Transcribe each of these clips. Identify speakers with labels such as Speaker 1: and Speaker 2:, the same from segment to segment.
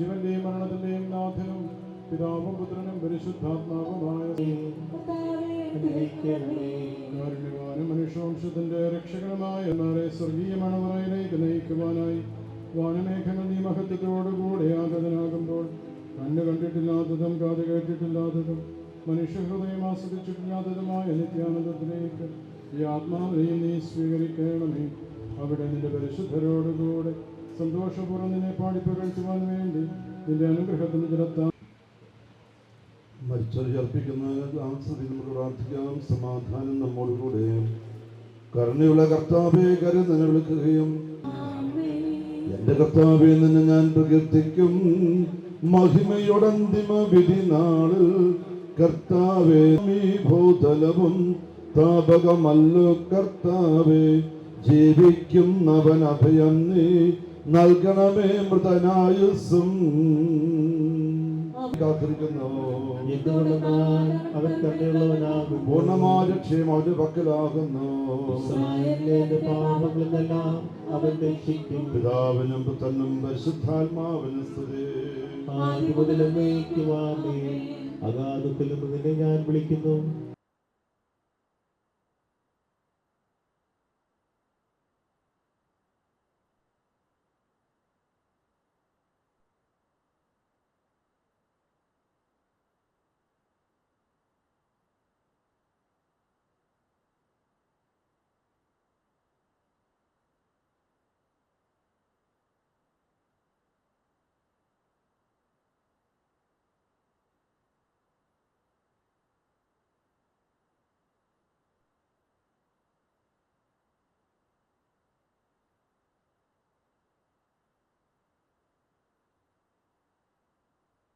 Speaker 1: ജീവന്റെയും മരണത്തിന്റെയും നാഥനും പിതാവും പുത്രനും പരിശുദ്ധാത്മാവുമായ കാരുണ്യവാനും മനുഷ്യവംശത്തിന്റെ രക്ഷകനുമായ എന്നാലെ സ്വർഗീയ മണവറയിലേക്ക് നയിക്കുവാനായി വാനമേഘങ്ങൾ നീ മഹത്വത്തോടുകൂടെ ആഗതനാകുമ്പോൾ കണ്ണു കണ്ടിട്ടില്ലാത്തതും കാത് കേട്ടിട്ടില്ലാത്തതും മനുഷ്യഹൃദയം ആസ്വദിച്ചിട്ടില്ലാത്തതുമായ നിത്യാനന്ദത്തിലേക്ക് ഈ ആത്മാവിനെയും നീ സ്വീകരിക്കണമേ. അവിടെ നിന്റെ പരിശുദ്ധരോടുകൂടെ സന്തോഷപൂർവ്വം നിന്നെ പാടിപ്പകഴ്ത്തുവാൻ വേണ്ടി നിന്റെ അനുഗ്രഹത്തിന് ജലത്താൻ
Speaker 2: മരിച്ചർപ്പിക്കുന്ന നമുക്ക് പ്രാർത്ഥിക്കാം. സമാധാനം നമ്മോടുകൂടെ. കരുണയുള്ള കർത്താവേ, കരുതനെ വിളിക്കുകയും എന്റെ കർത്താവേ നിന്നെ ഞാൻ പ്രകീർത്തിക്കും. മഹിമയോടന്തിമ വിധി നാളിൽ കർത്താവേ ഭൂതലവും താപകമല്ലോ കർത്താവേ. ജീവിക്കുന്നവൻ അഭയം നീ നൽകണമേ. മൃതനായുസ്സും കാത്തിരിക്കുന്നു.
Speaker 3: അവൻ തന്നെയുള്ളവനാകും.
Speaker 2: പൂർണ്ണമായ രക്ഷയും അവന്റെ പക്കലാകുന്നു.
Speaker 3: പാപങ്ങളെല്ലാം അവൻ രക്ഷിക്കും.
Speaker 2: പിതാവിനും പുത്രനും പരിശുദ്ധാത്മാവിനും സ്തുതി.
Speaker 3: ആദ്യം മുതൽ എന്നേക്കുമാമേ. അഗാധത്തിലും നിന്നെ ഞാൻ വിളിക്കുന്നു.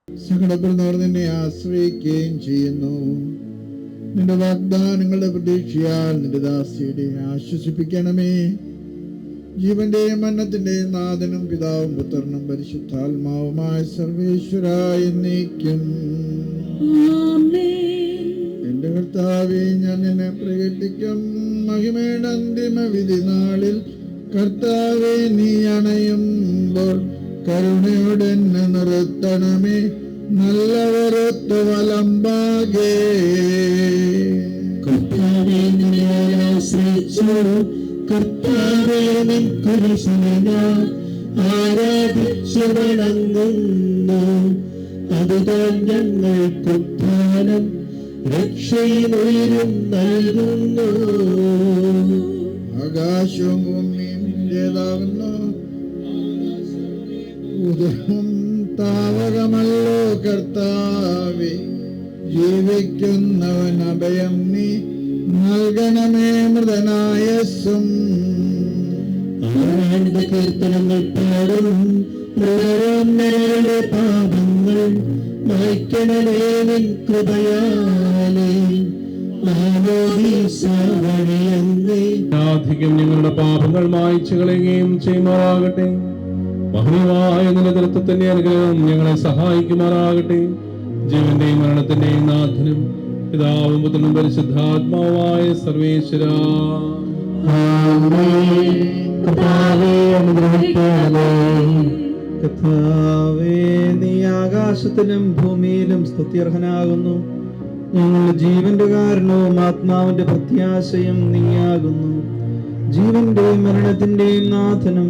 Speaker 4: സങ്കടപ്പെടുന്നവർ നിന്നെ ആശ്രയിക്കുകയും ചെയ്യുന്നു. നിന്റെ വാഗ്ദാനങ്ങളുടെ പ്രതീക്ഷയാൽ നിന്റെ ദാസിയെ ആശ്വസിപ്പിക്കണമേ. ജീവന്റെയും മരണത്തിന്റെയും നാഥനും പിതാവും പുത്രനും പരിശുദ്ധാത്മാവുമായ സർവേശ്വരായ എന്നേക്കും. എന്റെ കർത്താവേ, ഞാൻ നിന്നെ പ്രകീർത്തിക്കും. മഹിമയുടെ അന്തിമ വിധി നാളിൽ കർത്താവേ, നീ അണയുമ്പോൾ കരുണയോടെ എന്നെ നിർത്തണമേ. നല്ലവരൊത്ത് വലമ്പാകെ
Speaker 3: കർത്താവേ, നിന്നെ ആശ്രയിച്ചു. കർത്താവേ, നിൻ കുരിശിനെ ഞാൻ ആരാധിച്ചു വണങ്ങുന്നു. അതുതാൻ ഞങ്ങൾക്ക് ഉദ്ധാനം രക്ഷയും ഉയരും നൽകുന്നു.
Speaker 4: ആകാശവും ഭൂമിയും നിന്റേതാകുന്നു. ഉദയം താവകമല്ലോ കർത്താവേ. ജീവിക്കുന്നവൻ അഭയം നീ നൽകണമേ. മൃതനായസ്സും
Speaker 3: ആനന്ദ കീർത്തനങ്ങൾ പാടും. മൃതരുടെ പാപങ്ങൾ മായ്ക്കണമേ നിൻ കൃപയാലേ.
Speaker 1: അധികം ഞങ്ങളുടെ പാപങ്ങൾ മായ്ച്ചു കളയുകയും ചെയ്യുമാറാകട്ടെ. മഹനീയമായ നിലനിർത്തത്തിന്റെ അനുഗ്രഹം ഞങ്ങളെ സഹായിക്കുമാറാകട്ടെ. ജീവന്റെയും മരണത്തിന്റെയും നാഥനും പിതാവും പുത്രനും പരിശുദ്ധാത്മാവായ സർവേശ്വര.
Speaker 5: കർത്താവേ, നീ ആകാശത്തിലും ഭൂമിയിലും സ്തുത്യർഹനാകുന്നു. ഞങ്ങളുടെ ജീവന്റെ കാരണവും ആത്മാവിന്റെ പ്രത്യാശയും നീയാകുന്നു. ജീവന്റെയും മരണത്തിന്റെയും നാഥനും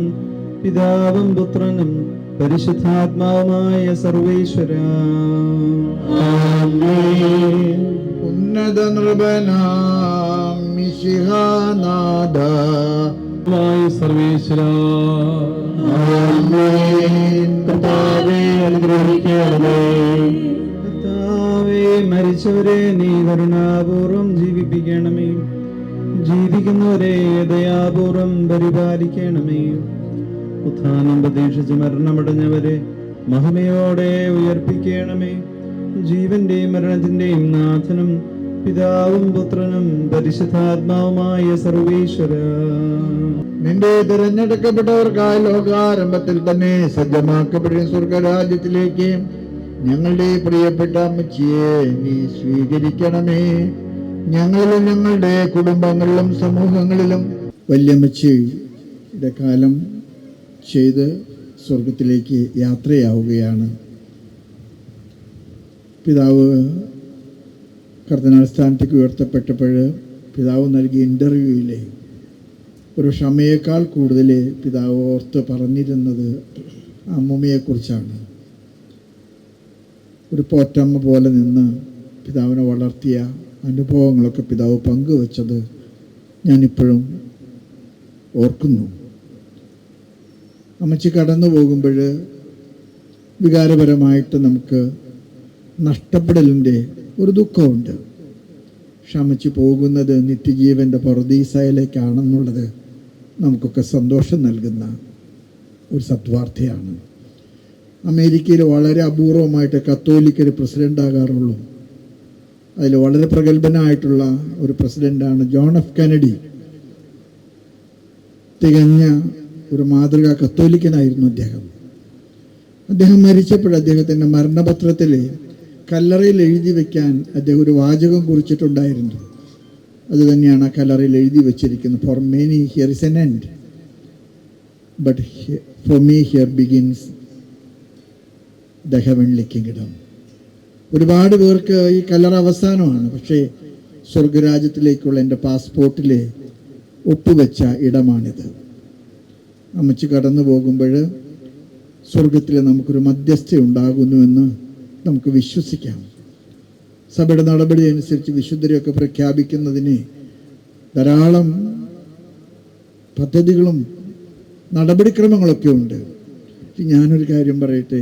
Speaker 5: പിതാവും പുത്രനും പരിശുദ്ധാത്മാവുമായ സർവേശ്വര.
Speaker 4: ഉന്നത നൃപനാം മിശിഹാനാഥ
Speaker 1: സർവേശ്വര.
Speaker 3: കർത്താവേ, അനുഗ്രഹിക്കണമേ.
Speaker 5: കർത്താവേ, മരിച്ചവരെ നീ കരുണാപൂർവം ജീവിപ്പിക്കണമേ. ജീവിക്കുന്നവരെ ദയാപൂർവം പരിപാലിക്കണമേ. ഉത്ഥാനം പ്രതീക്ഷിച്ച് മരണമടഞ്ഞവരെ മഹിമയോടെ ഉയർപ്പിക്കണമേ. ജീവന്റെയും മരണത്തിന്റെയും നാഥനും പിതാവും പുത്രനും പരിശുദ്ധാത്മാവുമായ സർവേശ്വര.
Speaker 4: നിന്റെ തിരഞ്ഞെടുക്കപ്പെട്ടവർക്കായി ലോകാരംഭത്തിൽ തന്നെ സജ്ജമാക്കപ്പെട്ട സ്വർഗരാജ്യത്തിലേക്ക് ഞങ്ങളുടെ പ്രിയപ്പെട്ട അമ്മച്ചിയെ നീ സ്വീകരിക്കണമേ. ഞങ്ങളിലും ഞങ്ങളുടെ കുടുംബങ്ങളിലും സമൂഹങ്ങളിലും വല്യമ്മച്ചിയുടെ കാലം ചെയ്ത് സ്വർഗത്തിലേക്ക് യാത്രയാവുകയാണ്. പിതാവ് കർദിനാൾ സ്ഥാനത്തേക്ക് ഉയർത്തപ്പെട്ടപ്പോൾ പിതാവ് നൽകിയ ഇൻ്റർവ്യൂവിലെ ഒരു ക്ഷമയേക്കാൾ കൂടുതൽ പിതാവ് ഓർത്ത് പറഞ്ഞിരുന്നത് അമ്മൂമ്മയെക്കുറിച്ചാണ്. ഒരു പോറ്റമ്മ പോലെ നിന്ന് പിതാവിനെ വളർത്തിയ അനുഭവങ്ങളൊക്കെ പിതാവ് പങ്കുവച്ചത് ഞാനിപ്പോഴും ഓർക്കുന്നു. അമ്മച്ചി കടന്നു പോകുമ്പോൾ വികാരപരമായിട്ട് നമുക്ക് നഷ്ടപ്പെടലിൻ്റെ ഒരു ദുഃഖമുണ്ട്. പക്ഷെ അമ്മച്ചി പോകുന്നത് നിത്യജീവൻ്റെ പറുദീസയിലേക്കാണെന്നുള്ളത് നമുക്കൊക്കെ സന്തോഷം നൽകുന്ന ഒരു സത്വാർത്ഥയാണ്. അമേരിക്കയിൽ വളരെ അപൂർവമായിട്ട് കത്തോലിക്കർ പ്രസിഡൻ്റ് ആകാറുള്ളൂ. അതിൽ വളരെ പ്രഗത്ഭനായിട്ടുള്ള ഒരു പ്രസിഡൻ്റാണ് ജോൺ എഫ് കെനഡി. തികഞ്ഞ ഒരു മാതൃകാ കത്തോലിക്കനായിരുന്നു അദ്ദേഹം. അദ്ദേഹം മരിച്ചപ്പോൾ അദ്ദേഹത്തിൻ്റെ മരണപത്രത്തിൽ കല്ലറയിൽ എഴുതി വയ്ക്കാൻ അദ്ദേഹം ഒരു വാചകം കുറിച്ചിട്ടുണ്ടായിരുന്നു. അതുതന്നെയാണ് ആ കല്ലറയിൽ എഴുതി വച്ചിരിക്കുന്നത്. For many here is an end, but for me here begins the heavenly kingdom. ഒരുപാട് പേർക്ക് ഈ കല്ലറ അവസാനമാണ്, പക്ഷേ സ്വർഗരാജ്യത്തിലേക്കുള്ള എൻ്റെ പാസ്പോർട്ടിൽ ഒപ്പുവെച്ച ഇടമാണിത്. അമ്മച്ചി കടന്നു പോകുമ്പോൾ സ്വർഗത്തിൽ നമുക്കൊരു മധ്യസ്ഥ ഉണ്ടാകുന്നുവെന്ന് നമുക്ക് വിശ്വസിക്കാം. സഭയുടെ നടപടി അനുസരിച്ച് വിശുദ്ധരെയൊക്കെ പ്രഖ്യാപിക്കുന്നതിന് ധാരാളം പദ്ധതികളും നടപടിക്രമങ്ങളൊക്കെ ഉണ്ട്. ഞാനൊരു കാര്യം പറയട്ടെ,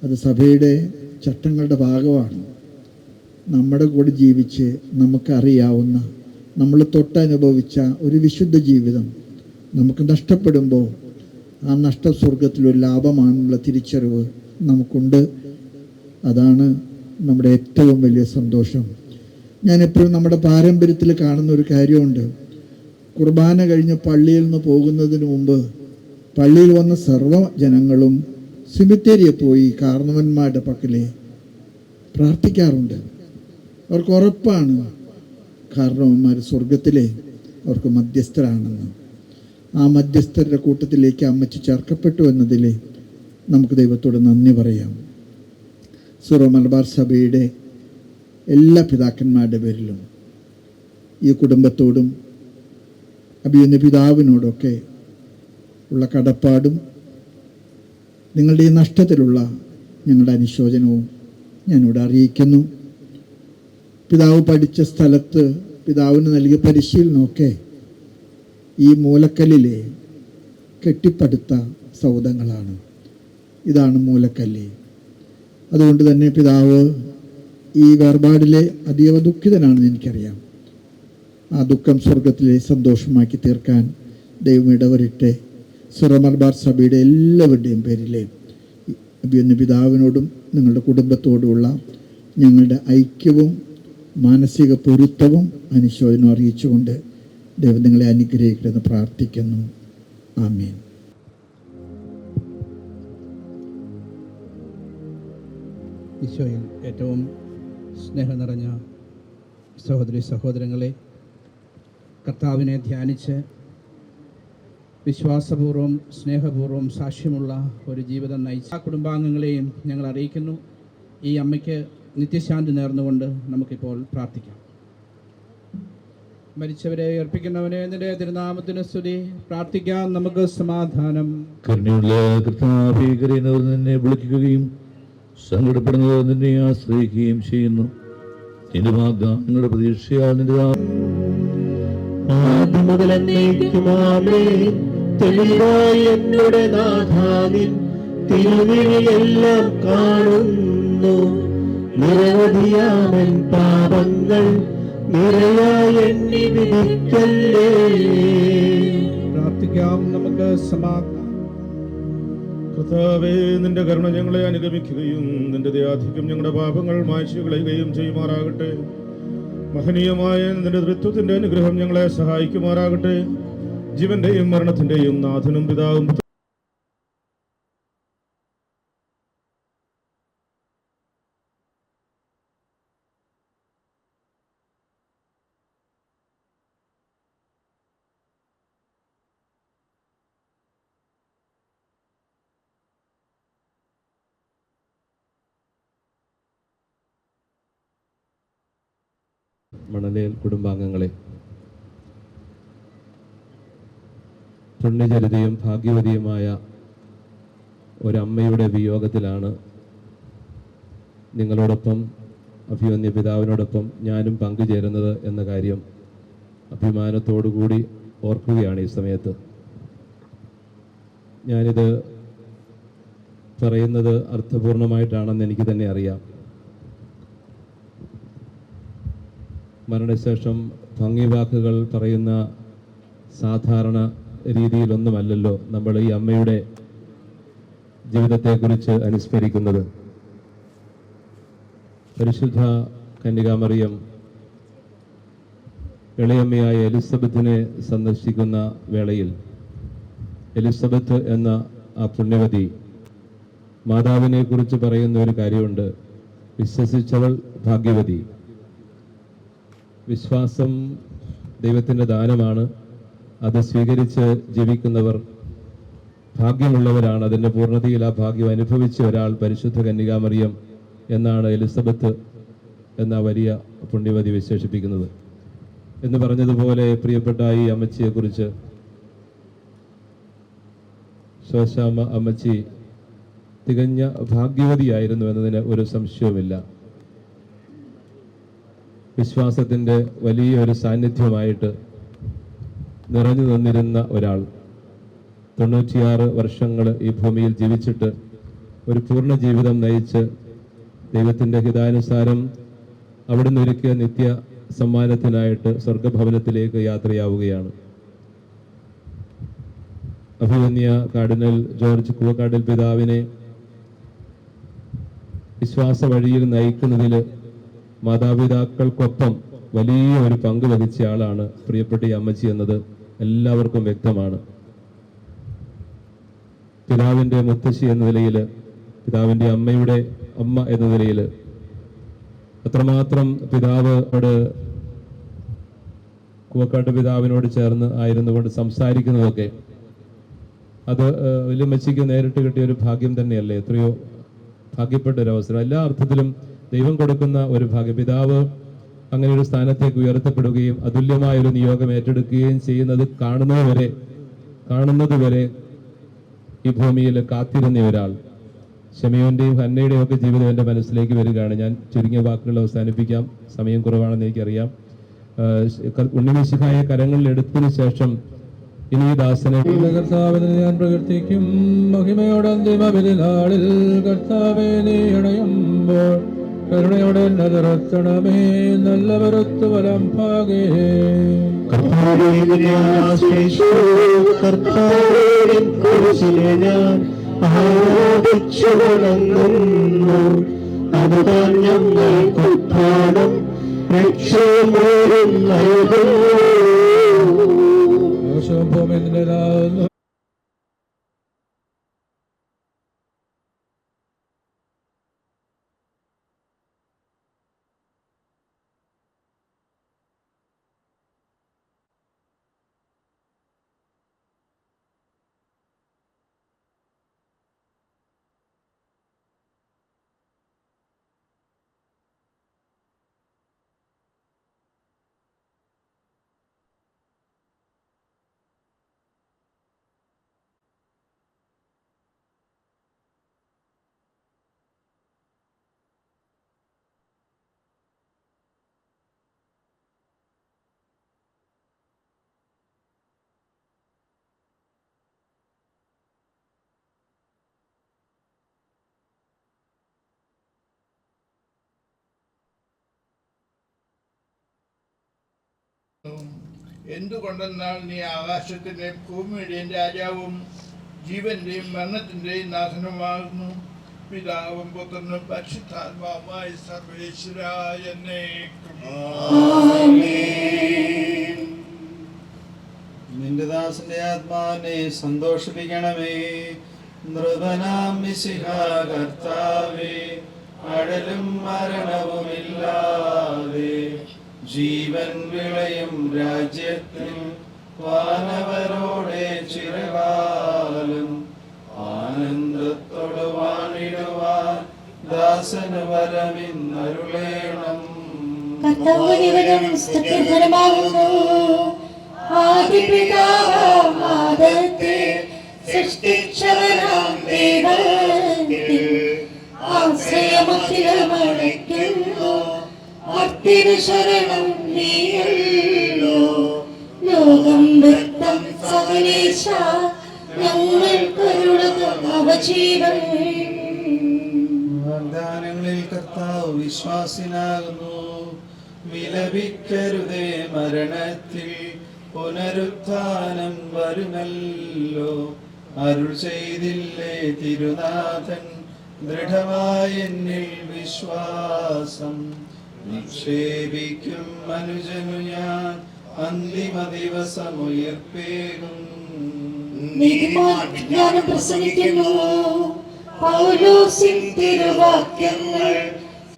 Speaker 4: അത് സഭയുടെ ചട്ടങ്ങളുടെ ഭാഗമാണ്. നമ്മുടെ കൂടെ ജീവിച്ച് നമുക്കറിയാവുന്ന, നമ്മൾ തൊട്ടനുഭവിച്ച ഒരു വിശുദ്ധ ജീവിതം നമുക്ക് നഷ്ടപ്പെടുമ്പോൾ ആ നഷ്ട സ്വർഗത്തിലൊരു ലാഭമാണെന്നുള്ള തിരിച്ചറിവ് നമുക്കുണ്ട്. അതാണ് നമ്മുടെ ഏറ്റവും വലിയ സന്തോഷം. ഞാനെപ്പോഴും നമ്മുടെ പാരമ്പര്യത്തിൽ കാണുന്ന ഒരു കാര്യമുണ്ട്. കുർബാന കഴിഞ്ഞ് പള്ളിയിൽ നിന്ന് പോകുന്നതിന് മുമ്പ് പള്ളിയിൽ വന്ന സർവ്വ ജനങ്ങളും സിമിത്തേരിയെ പോയി കാർന്നവന്മാരുടെ പക്കലെ പ്രാർത്ഥിക്കാറുണ്ട്. അവർക്ക് ഉറപ്പാണ് കാർന്നവന്മാർ സ്വർഗത്തിലെ അവർക്ക് മധ്യസ്ഥരാണെന്ന്. ആ മധ്യസ്ഥരുടെ കൂട്ടത്തിലേക്ക് അമ്മച്ചി ചേർക്കപ്പെട്ടു എന്നതിൽ നമുക്ക് ദൈവത്തോട് നന്ദി പറയാം. സീറോ മലബാർ സഭയുടെ എല്ലാ പിതാക്കന്മാരുടെ പേരിലും ഈ കുടുംബത്തോടും അഭിയന്ന പിതാവിനോടൊക്കെ ഉള്ള കടപ്പാടും നിങ്ങളുടെ ഈ നഷ്ടത്തിലുള്ള ഞങ്ങളുടെ അനുശോചനവും ഞാനിവിടെ അറിയിക്കുന്നു. പിതാവ് പഠിച്ച സ്ഥലത്ത് പിതാവിന് നൽകിയ പരിശീലനമൊക്കെ ഈ മൂലക്കല്ലിലെ കെട്ടിപ്പടുത്ത സൗധങ്ങളാണ്. ഇതാണ് മൂലക്കല്ല്. അതുകൊണ്ട് തന്നെ പിതാവ് ഈ വേർപാടിലെ അതീവ ദുഃഖിതനാണെന്ന് എനിക്കറിയാം. ആ ദുഃഖം സ്വർഗത്തിലെ സന്തോഷമാക്കി തീർക്കാൻ ദൈവം ഇടവരട്ടെ. സീറോ മലബാർ സഭയുടെ എല്ലാവരുടെയും പേരിലെ അഭിയന്ന പിതാവിനോടും നിങ്ങളുടെ കുടുംബത്തോടുമുള്ള ഞങ്ങളുടെ ഐക്യവും മാനസിക പൊരുത്തവും അനുശോചനവും അറിയിച്ചുകൊണ്ട് ദൈവം നിങ്ങളെ അനുഗ്രഹിക്കണമെന്ന് പ്രാർത്ഥിക്കുന്നു. ആമേൻ.
Speaker 6: ഈശോയിൽ ഏറ്റവും സ്നേഹം നിറഞ്ഞ സഹോദരി സഹോദരങ്ങളെ, കർത്താവിനെ ധ്യാനിച്ച് വിശ്വാസപൂർവ്വം സ്നേഹപൂർവ്വം സാക്ഷ്യമുള്ള ഒരു ജീവിതം നയിച്ച ആ കുടുംബാംഗങ്ങളെയും ഞങ്ങൾ അറിയിക്കുന്നു. ഈ അമ്മയ്ക്ക് നിത്യശാന്തി നേർന്നുകൊണ്ട് നമുക്കിപ്പോൾ പ്രാർത്ഥിക്കാം. മരിച്ചവരെ ഉയർപ്പിക്കുന്നവനെ നിന്റെ തിരുനാമത്തിന് സ്തുതി. പ്രാർത്ഥിക്കാം. നമുക്ക് സമാധാനം.
Speaker 3: കരുണയുള്ള കർത്താവേ, കരയുന്നവർ നിന്നെ വിളിക്കുകയും സങ്കടപ്പെടുന്നവർ നിന്നെ ആശ്രയിക്കുകയും ചെയ്യുന്നു. നിന്റെ വാഗ്ദാനങ്ങളുടെ പ്രതീക്ഷയാൽ നിന്റെ
Speaker 7: ആദ്യം മുതൽ എന്നേക്കുമാമേ. തെളിവായി എന്നോട് നാഥാനിൻ തിരുവിഴിയെല്ലാം കാണുന്നു. നിരവധിയാമൻ പാപങ്ങൾ നിരയായി എണ്ണി വിധിക്കല്ലേ.
Speaker 6: പ്രാർത്ഥിക്കാം. നമുക്ക് സമാധാനം.
Speaker 2: കർത്താവേ, നിന്റെ കരുണ ഞങ്ങളെ അനുഗമിക്കുകയും നിന്റെ ദയാധിക്യം ഞങ്ങളുടെ പാപങ്ങൾ മായ്ച്ചു കളയുകയും ചെയ്യുമാറാകട്ടെ. മഹനീയമായ നിന്റെ തൃത്വത്തിന്റെ അനുഗ്രഹം ഞങ്ങളെ സഹായിക്കുമാറാകട്ടെ. ജീവന്റെയും മരണത്തിന്റെയും നാഥനും പിതാവും
Speaker 8: മണലേൽ കുടുംബാംഗങ്ങളെ, പുണ്യചരിതയും ഭാഗ്യവതിയുമായ ഒരമ്മയുടെ വിയോഗത്തിലാണ് നിങ്ങളോടൊപ്പം അഭിമന്യ പിതാവിനോടൊപ്പം ഞാനും പങ്കുചേരുന്നത് എന്ന കാര്യം അഭിമാനത്തോടുകൂടി ഓർക്കുകയാണ് ഈ സമയത്ത്. ഞാനിത് പറയുന്നത് അർത്ഥപൂർണമായിട്ടാണെന്ന് എനിക്ക് തന്നെ അറിയാം. മരണശേഷം ഭംഗി വാക്കുകൾ പറയുന്ന സാധാരണ രീതിയിലൊന്നുമല്ലല്ലോ നമ്മൾ ഈ അമ്മയുടെ ജീവിതത്തെക്കുറിച്ച് അനുസ്മരിക്കുന്നത്. പരിശുദ്ധ കന്യകാമറിയം ഇളയമ്മയായ എലിസബത്തിനെ സന്ദർശിക്കുന്ന വേളയിൽ എലിസബത്ത് എന്ന ആ പുണ്യവതി മാതാവിനെ കുറിച്ച് പറയുന്ന ഒരു കാര്യമുണ്ട്: വിശ്വസിച്ചവൾ ഭാഗ്യവതി. വിശ്വാസം ദൈവത്തിൻ്റെ ദാനമാണ്. അത് സ്വീകരിച്ച് ജീവിക്കുന്നവർ ഭാഗ്യമുള്ളവരാണ്. അതിൻ്റെ പൂർണ്ണതയിൽ ആ ഭാഗ്യം അനുഭവിച്ച ഒരാൾ പരിശുദ്ധ കന്യകാമറിയം എന്നാണ് എലിസബത്ത് എന്ന വലിയ പുണ്യവതി വിശേഷിപ്പിക്കുന്നത്. എന്ന് പറഞ്ഞതുപോലെ പ്രിയപ്പെട്ട ഈ അമ്മച്ചിയെക്കുറിച്ച്, ശോശാമ്മ അമ്മച്ചി തികഞ്ഞ ഭാഗ്യവതിയായിരുന്നു എന്നതിന് ഒരു സംശയവുമില്ല. വിശ്വാസത്തിൻ്റെ വലിയൊരു സാന്നിധ്യമായിട്ട് നിറഞ്ഞു നിന്നിരുന്ന ഒരാൾ. 96 വർഷങ്ങൾ ഈ ഭൂമിയിൽ ജീവിച്ചിട്ട് ഒരു പൂർണ്ണ ജീവിതം നയിച്ച് ദൈവത്തിൻ്റെ ഹിതാനുസാരം അവിടുന്ന് ഒരുക്കിയ നിത്യ സമ്മാനത്തിനായിട്ട് സ്വർഗഭവനത്തിലേക്ക് യാത്രയാവുകയാണ്. അഭിമന്യ കാർഡിനൽ ജോർജ് കൂവക്കാട്ടിൽ പിതാവിനെ വിശ്വാസ വഴിയിൽ നയിക്കുന്നതിൽ മാതാപിതാക്കൾക്കൊപ്പം വലിയ ഒരു പങ്ക് വഹിച്ച ആളാണ് പ്രിയപ്പെട്ട ഈ അമ്മച്ചി എന്നത് എല്ലാവർക്കും വ്യക്തമാണ്. പിതാവിൻ്റെ മുത്തശ്ശി എന്ന നിലയിൽ, പിതാവിൻ്റെ അമ്മയുടെ അമ്മ എന്ന നിലയിൽ അത്രമാത്രം പിതാവോട്, കൂവക്കാട്ട് പിതാവിനോട് ചേർന്ന് ആയിരുന്നു കൊണ്ട് സംസാരിക്കുന്നതൊക്കെ അത് വലിയമ്മച്ചിക്ക് നേരിട്ട് കിട്ടിയ ഒരു ഭാഗ്യം തന്നെയല്ലേ. എത്രയോ ഭാഗ്യപ്പെട്ട ഒരു അവസരം. എല്ലാ അർത്ഥത്തിലും ദൈവം കൊടുക്കുന്ന ഒരു ഭാഗ്യം. പിതാവ് അങ്ങനെ ഒരു സ്ഥാനത്തേക്ക് ഉയർത്തപ്പെടുകയും അതുല്യമായ ഒരു നിയോഗം ഏറ്റെടുക്കുകയും ചെയ്യുന്നത് കാണുന്നത് വരെ ഈ ഭൂമിയിൽ കാത്തിരുന്ന ഒരാൾ. ശമയോന്റെയും ഹന്നയുടെയും ഒക്കെ ജീവിതം എൻ്റെ മനസ്സിലേക്ക് വരികയാണ്. ഞാൻ ചുരുങ്ങിയ വാക്കുകൾ അവസാനിപ്പിക്കാം, സമയം കുറവാണെന്ന് എനിക്കറിയാം. ഉണ്ണിമിശിഹായെ കരങ്ങളിൽ എടുത്തതിനു ശേഷം ഇനി ദാസനെ
Speaker 1: കർത്താവിനെ ഞാൻ പ്രകീർത്തിക്കും. മഹിമയോടെ അന്തിമവിധിനാളിൽ കർത്താവേ നീ അണയുമ്പോൾ കരുണയോടെ നദറത്തണമേ. നല്ലവരൊത്തു വലം ഭാഗേ
Speaker 7: ഞാൻ ആരാധിച്ചു വണങ്ങുന്നു. അതുതാൻ ഞങ്ങൾക്കുത്ഥാനം രക്ഷമേറും നൽകുന്നു.
Speaker 1: ഭൂമിയിലാകുന്നു.
Speaker 9: എന്തുകൊണ്ടെന്നാൽ നീ ആകാശത്തിന്റെയും ഭൂമിയുടെയും രാജാവും ജീവന്റെയും മരണത്തിന്റെയും നാഥനുമാകുന്നു. പിതാവും പുത്രനും പരിശുദ്ധാത്മാവുമായ സർവേശ്വരായ
Speaker 5: നിന്റെ ദാസന്റെ ആത്മാവിനെ സന്തോഷിപ്പിക്കണമേ. നൃപനാം മിശിഹാ കർത്താവേ, അടലും മരണവുമില്ലാതെ ജീവൻ വിളയും രാജ്യത്തിൽ വാനവരോടെ ചിരകാലം ആനന്ദത്തോട് വാണിടുവാൻ ദാസന് വരമിന്നരുളേണം.
Speaker 10: കർത്താവിനിവനും സ്തുത്യർഹമാകുന്നു. ആദിപിതാവാം ആദത്തെ സൃഷ്ടിച്ചവനാം ദൈവത്തിൽ ആശ്രയമഖിലമടയ്ക്കുന്നു. മർത്യനു ശരണം നീയല്ലോ. ലോകം വൃത്തം സകലേശ ഞങ്ങൾക്കരുളുക നവജീവൻ.
Speaker 5: വാഗ്ദാനങ്ങളിൽ കർത്താവ് വിശ്വാസിനാകുന്നു. വിലപിക്കരുതേ, മരണത്തിൽ പുനരുത്ഥാനം വരുമല്ലോ. അരുൾ ചെയ്തില്ലേ തിരുനാഥൻ, ദൃഢമായ എന്നിൽ വിശ്വാസം. നിക്ഷേപിക്കും മനുജനു ഞാൻ അന്തിമ ദിവസമുയർപ്പേകും.
Speaker 10: നീതിമാൻ വിജ്ഞാനം പ്രസംഗിക്കുന്നു. പൗലോസിൻ തിരുവാക്യങ്ങൾ.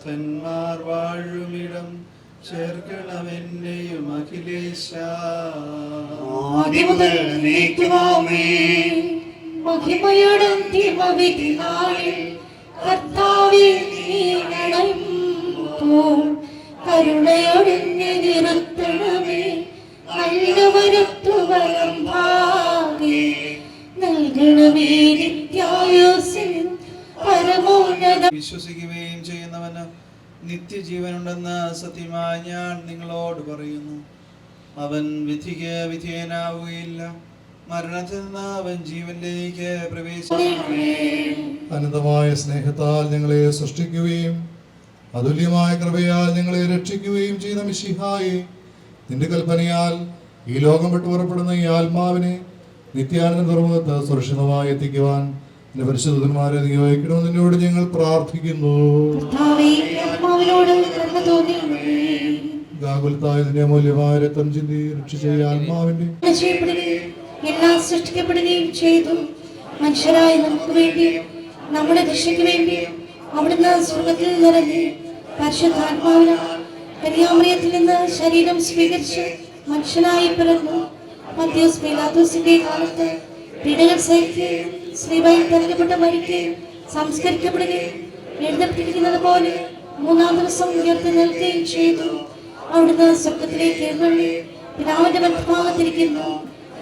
Speaker 5: തന്മാർ വാഴുമിടം ചേർക്കണമെന്നെയും അഖിലേശ.
Speaker 10: ആദിമുതൽ നീക്കുവാമേൻ. മഹിമയുടെ അന്തിമവിധി നാളിൽ കർത്താവേ നീ അണയുമ്പോൾ കരുണയോടെ എന്നെ നിർത്തണമേ. നല്ലവരുത്തുവരം ഭാഗേ നൽകണമേ നിത്യായുസ്സിൻ പരമോന്നത.
Speaker 5: വിശ്വസിക്കുകയും ചെയ്യുന്നവന് നിത്യജീവനുണ്ടെന്ന് സത്യമായി ഞാൻ നിങ്ങളോട് പറയുന്നു. അവൻ വിധിക്ക് വിധേയനാവുകയില്ല, മരണത്തിൽ നിന്ന് അവൻ ജീവനിലേക്ക് പ്രവേശിക്കും.
Speaker 11: അനന്തമായ സ്നേഹത്താൽ ഞങ്ങളെ സൃഷ്ടിക്കുകയും അതുല്യമായ കൃപയാൽ ഞങ്ങളെ രക്ഷിക്കുകയും ചെയ്ത മിശിഹായെ, നിന്റെ കൽപ്പനയാൽ ഈ ലോകം വിട്ടു പുറപ്പെടുന്ന ഈ ആത്മാവിനെ നിത്യാനന്ദ തുറമുഖത്ത് സുരക്ഷിതമായി എത്തിക്കുവാൻ നിന്റെ പരിശുദ്ധന്മാരെ നിയോഗിക്കണമെന്ന് നിന്നോട് ഞങ്ങൾ പ്രാർത്ഥിക്കുന്നു. ഗാകുൽത്തായ നിന്റെ അമൂല്യമായ രക്തം ചിന്തി രക്ഷിച്ച ഈ ആത്മാവിന്റെ
Speaker 10: എല്ലാം സൃഷ്ടിക്കപ്പെടുകയും ചെയ്തു. മനുഷ്യരായ നമുക്ക് വേണ്ടി, നമ്മുടെ രക്ഷയ്ക്ക് വേണ്ടി അവിടുന്ന് സ്വർഗത്തിൽ നിറങ്ങി പരിശുദ്ധാത്മാവിനാൽ കന്യാമറിയത്തിൽ നിന്ന് ശരീരം സ്വീകരിച്ച് മനുഷ്യനായി പിറന്നു. മദ്യോസ് പീലാത്തോസിന്റെ കാലത്ത് പീഡകൾ സഹിക്കുകയും ശ്രീബായിൽ തെരഞ്ഞപ്പെട്ട മരിക്കുകയും സംസ്കരിക്കപ്പെടുകയും എഴുതപ്പെട്ടിരിക്കുന്നത് പോലെ മൂന്നാം ദിവസം ഉയർത്തി നിൽക്കുകയും ചെയ്തു. അവിടുന്ന് സ്വർഗത്തിലേക്ക് എഴുന്നള്ളി പിതാവിന്റെ വലത്തുഭാഗത്തിരിക്കുന്നു.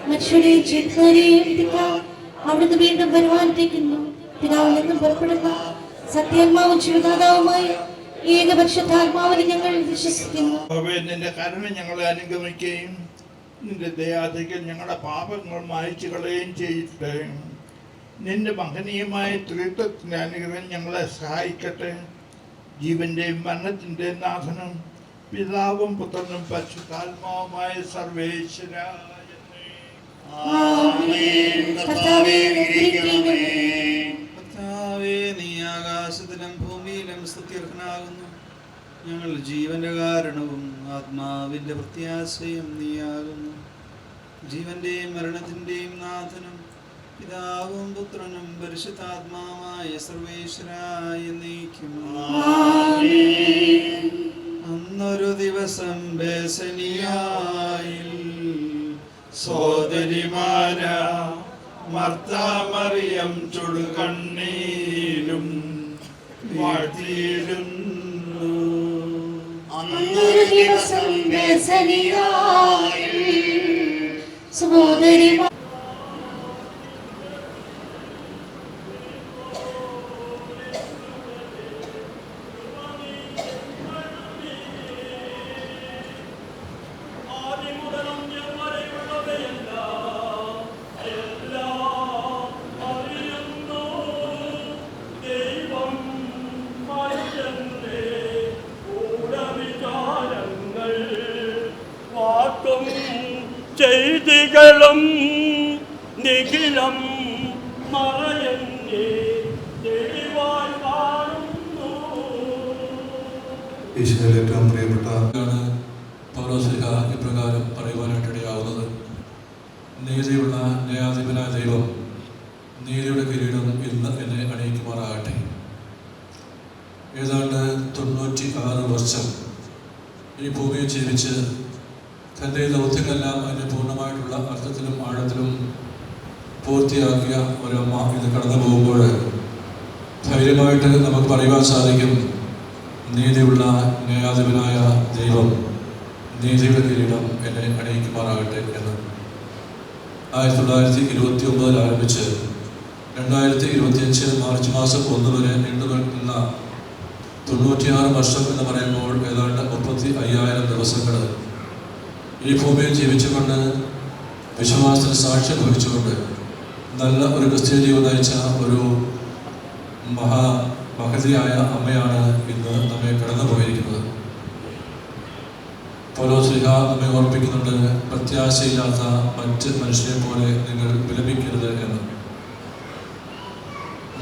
Speaker 10: മനുഷ്യരെയും ജീവിതക്കാരെയും വിധിക്കാൻ അവിടുന്ന് വീണ്ടും വരുവാനിരിക്കുന്നു. പിതാവിൽ നിന്നും പുറപ്പെടുന്ന സത്യാത്മാവും ജീവിതാതാവുമായ ഏകപരിശുദ്ധാത്മാവിനെ ഞങ്ങൾ വിശ്വസിക്കുന്നു.
Speaker 9: നിന്റെ കരുണ ഞങ്ങളെ അനുഗമിക്കുകയും നിന്റെ ദയാധികൾ ഞങ്ങളുടെ പാപങ്ങൾ മായ്ച്ചു കളയുകയും ചെയ്തിട്ട് നിന്റെ മഹനീയമായ ത്രിത്വത്തിന്റെ അനുഗ്രഹം ഞങ്ങളെ സഹായിക്കട്ടെ. ജീവന്റെയും മരണത്തിന്റെയും നാഥനും പിതാവും പുത്രനും പരിശുദ്ധാത്മാവുമായ സർവേശ്വര.
Speaker 5: കർത്താവേ, നീ ആകാശത്തിലും ഭൂമിയിലും സ്തുത്യർഹനാകുന്നു. ഞങ്ങൾ ജീവന്റെ കാരണവും ആത്മാവിന്റെ പ്രത്യാശയും നീയാകുന്നു. ജീവന്റെയും മരണത്തിന്റെയും നാഥനും പിതാവും പുത്രനും പരിശുദ്ധാത്മാവായ സർവേശ്വരായ നീക്കും. അന്നൊരു ദിവസം ബേസനിയായിൽ സോദരിമാര മർത്താമറിയം ചുടുകണ്ണീരും വാഴ്ത്തിയിരുന്നു.
Speaker 10: അന്നൊരു ദിവസം ബേസനിയായിൽ സഹോദരിമാർ
Speaker 7: ചെയ്തികളും നിഖിലം മറയന്നെ തെളിവായി കാണുന്നു.
Speaker 11: ഈശോയിൽ ഏറ്റവും പ്രിയപ്പെട്ട
Speaker 3: പൗലോസ്ലീഹ ഇപ്രകാരം പറയുവാനായിട്ടിടയാവുന്നത്: നീതിയുള്ള ന്യായാധിപനായ ദൈവം നീതിയുടെ കിരീടം ഇന്ന് എന്നെ അണിയിക്കുമാറാകട്ടെ. ഏതാണ്ട് 96 വർഷം ഈ ഭൂമിയിൽ ജീവിച്ച് തൻ്റെ ദൗത്യങ്ങളെല്ലാം അതിന് പൂർണ്ണമായിട്ടുള്ള അർത്ഥത്തിലും ആഴത്തിലും പൂർത്തിയാക്കിയ ഒരമ്മ ഇത് കടന്നു പോകുമ്പോൾ ധൈര്യമായിട്ട് നമുക്ക് പറയുവാൻ സാധിക്കും, നീതിയുള്ള ന്യായാധിപനായ ദൈവം നീതിയുടെ കിരീടം എന്നെ അണിയിക്കുമാറാകട്ടെ എന്ന് 1929 ആരംഭിച്ച് 2025 മാർച്ച് മാസം 1 വരെ നീണ്ടു നിൽക്കുന്ന 96 വർഷം എന്ന് പറയുമ്പോൾ ഏതാണ്ട് 35,000 ദിവസങ്ങൾ ഈ ഭൂമിയിൽ ജീവിച്ചുകൊണ്ട് വിശ്വാസത്തിന് സാക്ഷ്യം വഹിച്ചുകൊണ്ട് നല്ല ഒരു ക്രിസ്ത്യൻ ജീവിതം നയിച്ച ഒരു മഹതിയായ അമ്മയാണ് ഇന്ന് നമ്മെ കടന്നു പോയിരിക്കുന്നത്. പൗലോസ്ലീഹ നമ്മെ ഓർപ്പിക്കുന്നുണ്ട്, പ്രത്യാശയില്ലാത്ത മറ്റ് മനുഷ്യരെ പോലെ നിങ്ങൾ വിലപിക്കരുത് എന്ന്.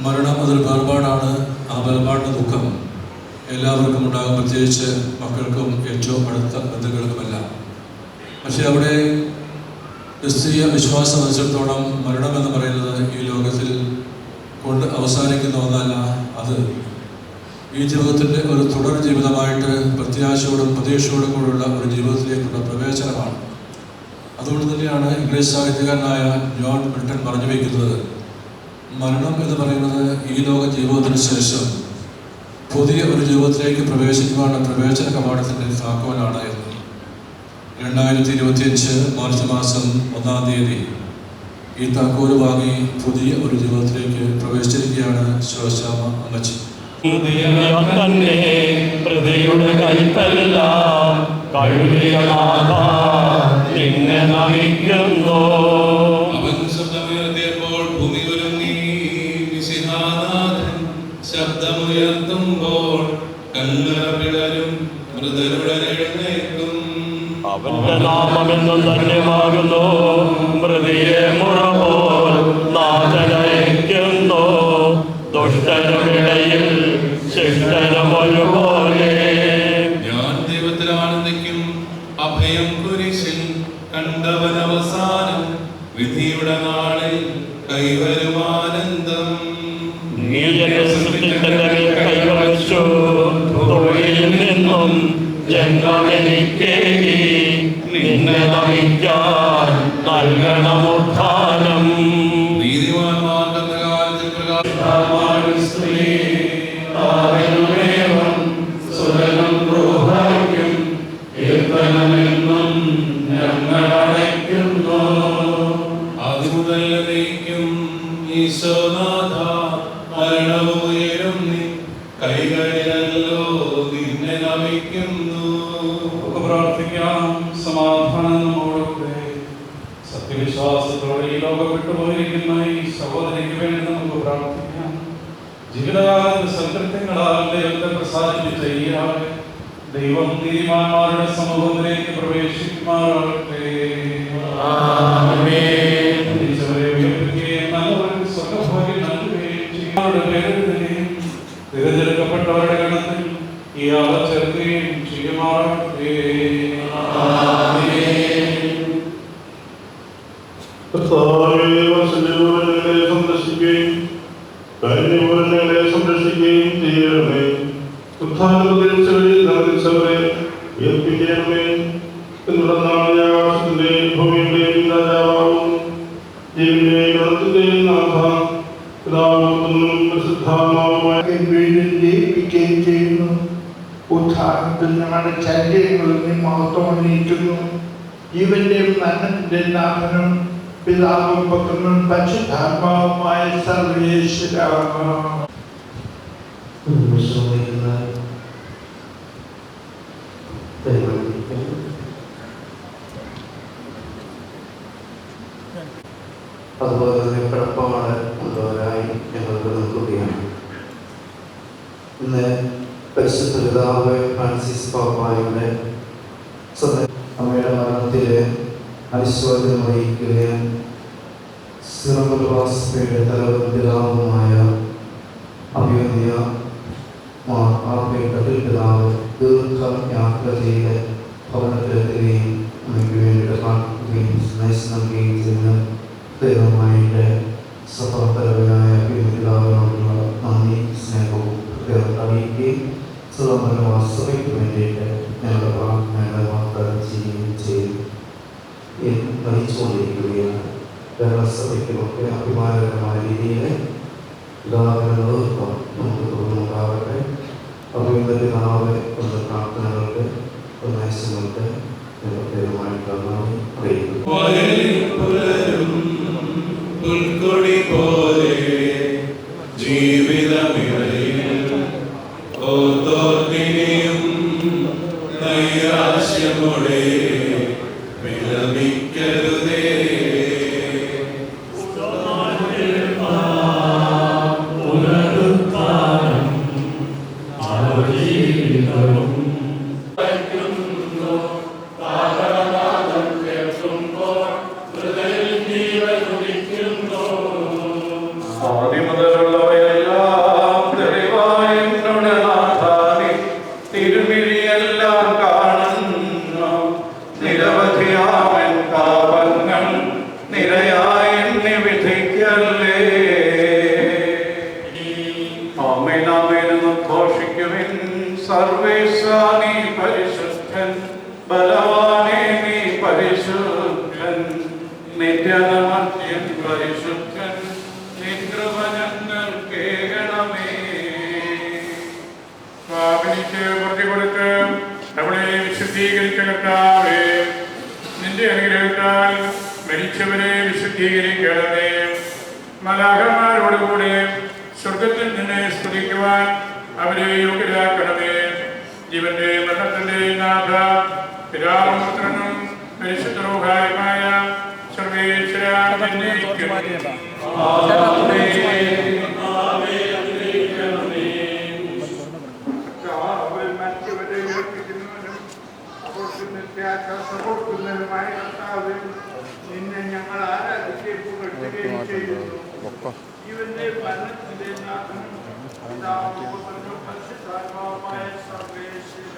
Speaker 3: മരണം അതൊരു വേർപാടാണ്. ആ വേർപാടിൻ്റെ ദുഃഖം എല്ലാവർക്കും ഉണ്ടാകും, പ്രത്യേകിച്ച് മക്കൾക്കും ഏറ്റവും അടുത്ത ബന്ധുക്കൾക്കുമെല്ലാം. പക്ഷെ അവിടെ ക്രിസ്തീയ വിശ്വാസം അനുസരിച്ചിടത്തോളം മരണമെന്ന് പറയുന്നത് ഈ ലോകത്തിൽ കൊണ്ട് അവസാനിക്കുന്ന ഒന്നല്ല. അത് ഈ ജീവിതത്തിൻ്റെ ഒരു തുടർ ജീവിതമായിട്ട് പ്രത്യാശയോടും പ്രതീക്ഷയോടും കൂടെയുള്ള ഒരു ജീവിതത്തിലേക്കുള്ള പ്രവേശനമാണ്. അതുകൊണ്ട് തന്നെയാണ് ഇംഗ്ലീഷ് സാഹിത്യകാരനായ ജോൺ മിൽട്ടൺ പറഞ്ഞു വയ്ക്കുന്നത്, മരണം എന്ന് പറയുന്നത് ഈ ലോക ജീവിതത്തിന് ശേഷം പുതിയ ഒരു ജീവിതത്തിലേക്ക് പ്രവേശിക്കുവാനുള്ള പ്രവേശന കവാടത്തിൻ്റെ താക്കോലാണ് എന്ന്. 2025 മാർച്ച് മാസം 1-ാം തീയതി ഈ താക്കോല് വാങ്ങി പുതിയ ഒരു ജീവിതത്തിലേക്ക് പ്രവേശിച്ചിരിക്കുകയാണ് ശിവശ്യാമ അമ്മച്ചി.
Speaker 7: തന്നെ പ്രതിയുടെ കൈപ്പെല്ലാം നിന്നെ നമിക്കുന്നു.
Speaker 12: അവൻ ശബ്ദമുയർത്തിയപ്പോൾ ഭൂമി ഒരുങ്ങി. മിശിഹാനാഥൻ ശബ്ദമുയർത്തുമ്പോൾ കല്ലറ പിളരും, മൃതരുടെ എഴുന്നേൽക്കും.
Speaker 7: അവന്റെ നാമമെന്നും ധന്യമാകുന്നു. മൃതിയെ മുറപോൽ നാഥനയക്കുന്നു. ദുഷ്ടനുമിടയിൽ ശിഷ്ടനും ഒരുപോലെ.
Speaker 12: ഞാൻ ദൈവത്തിൽ ആനന്ദിക്കും, അഭയം കുരിശിൽ കണ്ടവൻ അവസാനം. വിധിയുടെ നാളിൽ കൈവരും ആനന്ദം.
Speaker 7: നീ കൈവച്ചു തൊഴിൽ നിന്നും ജന്മമെനിക്കേകി. നിന്നെ നമിക്കാൻ നൽകണമുദ്ധാനം.
Speaker 12: നീതിമാന്മാർക്കെന്ന കാലത്തിൽ അതിമുതൽ നയിക്കും ഈശോനാഥ. മരണവുയരും നീ കൈകളിലല്ലോ നിന്നെ നമിക്കുന്നു.
Speaker 13: പ്രാർത്ഥിക്കാം. സമാധാനം നമ്മോടുകൂടെ. സത്യവിശ്വാസത്തോടെ ഈ ലോകം വിട്ടുപോയിരിക്കുന്ന ഈ സഹോദരിക്ക് വേണ്ടി നമുക്ക് പ്രാർത്ഥിക്കാം. ജീവിതകാലത്ത് സങ്കൃത്യങ്ങളാൽ ദൈവത്തെ പ്രസാദിപ്പിച്ച ഇയാളെ ദൈവം നീതിമാന്മാരുടെ സമൂഹത്തിലേക്ക് പ്രവേശിക്കുമാറാകട്ടെ. മരിച്ചവരെ ഉയർപ്പിക്കുകയും നല്ലവർക്ക് സ്വർഗ്ഗഭാഗ്യം നൽകുകയും ചെയ്യുന്നവരുടെ പേരെഴുതുകയും തിരഞ്ഞെടുക്കപ്പെട്ടവരുടെ ഗണത്തിൽ ഇയാളെ ചേർക്കുകയും ചെയ്യുമാറാകട്ടെ.
Speaker 2: സംരക്ഷിക്കുകയും ചെയ്യണമേ. ആകാശത്തിന്റെയും ഭൂമിയുടെയും രാജാവും ജീവന്റെയും മരണത്തിന്റെയും നാഥ, പിതാവും പ്രസിദ്ധാത്മാവുമായി
Speaker 9: ജയിപ്പിക്കുകയും ചെയ്യുന്നു. ഉദ്ധാരണത്തിൽ ഞങ്ങളുടെ ശരീരങ്ങളിൽ നീ മഹത്വം അണിയിക്കുന്നു. ജീവന്റെയും മരണത്തിന്റെയും നാഥനും പിതാവും പുത്രനും പരിശുദ്ധാത്മാവുമായ സർവേശ്വര.
Speaker 14: അതുപോലെ തന്നെ കിടപ്പാട് ഉള്ളവരായി ഞങ്ങൾ നിൽക്കുകയാണ്. ഇന്ന് പരിശുദ്ധ പിതാവ് ഫ്രാൻസിസ് പാപ്പായുടെ അമ്മയുടെ മരണത്തിലെ ഐശ്വര്യം വഹിക്കുകയും സിറമൽവാസ്പയുടെ തലവൻ പിതാവുമായ അഭിനന്ദ പിതാവ് ദീർഘ യാത്ര ചെയ്ത് ഭവനത്തിലെത്തുകയും അമ്മയ്ക്ക് വേണ്ടിയിട്ട് പ്രാർത്ഥിക്കുകയും സ്നേഹം നൽകുകയും ചെയ്യുന്ന ദൈവമായിട്ട് സഭാതലവനായ പിതാവിനോടുള്ള നന്ദി സ്നേഹവും അറിയിക്കുകയും സഭയ്ക്ക് വേണ്ടിയിട്ട് ഞങ്ങളുടെ പ്രാർത്ഥനകളെ വാഗ്ദാനം ചെയ്യുകയും ചെയ്തു നയിച്ചുകൊണ്ടിരിക്കുകയാണ്. കേരളസഭയ്ക്കുമൊക്കെ അഭിമാനകരമായ രീതിയിൽ പിതാവിനെ നേതൃത്വം നമുക്ക് തുടർന്നുണ്ടാകട്ടെ. അതുകൊണ്ട് പിതാവ് എന്ന പ്രാർത്ഥനകൾക്ക് ഉപദേശങ്ങൾക്ക് പ്രത്യേകമായിട്ടുള്ള അറിയിക്കുന്നു.
Speaker 12: പുൽക്കൊടി പോലെ ജീവിതമിടയിൽ ഓർത്തോർത്തിനെയും നൈരാശ്യമോടെ വിലപിക്കരുതേ.
Speaker 7: തിരുമിഴിയെല്ലാം കാണുന്നു നിരവധിയാമൻ പാപങ്ങൾ നിരയായി എന്നെ വിധിക്കല്ലേ. ആമേനാമേനെന്ന് ഘോഷിക്കുവിൻ. സർവേശ്വരാ നീ പരിശുദ്ധൻ, ബലവാനേ നീ പരിശുദ്ധൻ, നിത്യനമത്യൻ പരിശുദ്ധൻ, നിൻകൃപ ഞങ്ങൾക്ക് കേൾക്കണമേ. പാപിനിക്ക് പുറത്തി കൊടുത്ത് അവളെ വിശുദ്ധീകരിച്ച കർത്താവേ, നിന്റെ അനുഗ്രഹത്താൽ മരിച്ചവരെ വിശുദ്ധീകരിക്കണമേ. മലാഖമാരോടുകൂടെ സ്വർഗത്തിൽ നിന്നെ സ്തുതിക്കുവാൻ അവരെ യോഗ്യരാക്കണമേ. ജീവന്റെ മരണത്തിന്റെ നാഥ, പിതാവും പുത്രനും പരിശുദ്ധ റൂഹായുമായ സർവേശ്വരാ എന്നേക്കും
Speaker 9: നിന്നെ ഞങ്ങൾ ആരാധിക്കുകയും പുകഴ്ത്തുകയും ചെയ്യുന്നു. ഇവന്റെ മരണത്തിന്റെ നാഥനും പിതാവും പുത്രനും പരിശുദ്ധാത്മാവുമായ സർവേശ്വരൻ